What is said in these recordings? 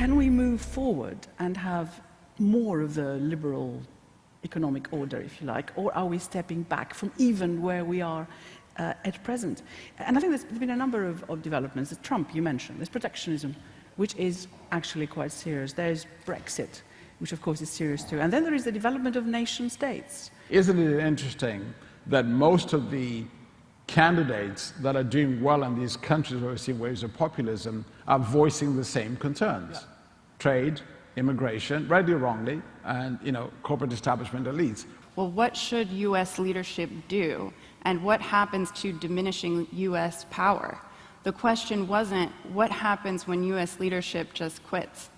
can we move forward and have more of the liberal economic order, if you like, or are we stepping back from even where we are at present? And I think there's been a number of developments. Trump, you mentioned, there's protectionism, which is actually quite serious. There's Brexit, which of course is serious too. And then there is the development of nation states. Isn't it interesting that most of the candidates that are doing well in these countries where we see waves of populism are voicing the same concerns? Yeah. Trade, immigration, rightly or wrongly, and corporate establishment elites. Well, what should U.S. leadership do, and what happens to diminishing U.S. power? The question wasn't what happens when U.S. leadership just quits.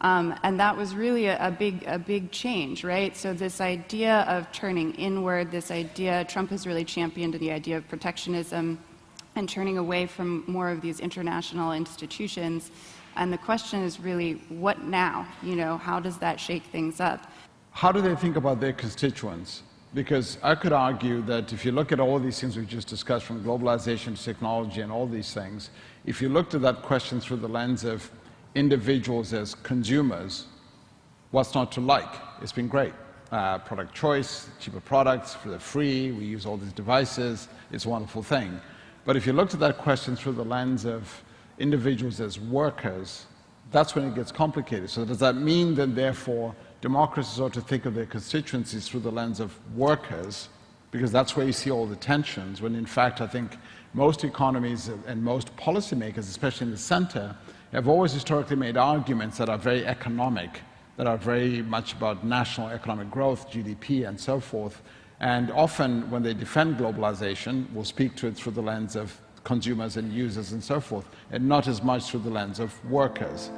And that was really a big change, right? So this idea of turning inward, this idea, Trump has really championed the idea of protectionism and turning away from more of these international institutions. And the question is really, what now? How does that shake things up? How do they think about their constituents? Because I could argue that if you look at all these things we've just discussed, from globalization to technology and all these things, if you looked at that question through the lens of individuals as consumers, what's not to like? It's been great. Product choice, cheaper products, they're free, we use all these devices, it's a wonderful thing. But if you looked at that question through the lens of individuals as workers, that's when it gets complicated. So does that mean that therefore democracies ought to think of their constituencies through the lens of workers, because that's where you see all the tensions, when in fact I think most economies and most policymakers, especially in the center, have always historically made arguments that are very economic, that are very much about national economic growth, GDP and so forth, and often when they defend globalization will speak to it through the lens of consumers and users and so forth, and not as much through the lens of workers.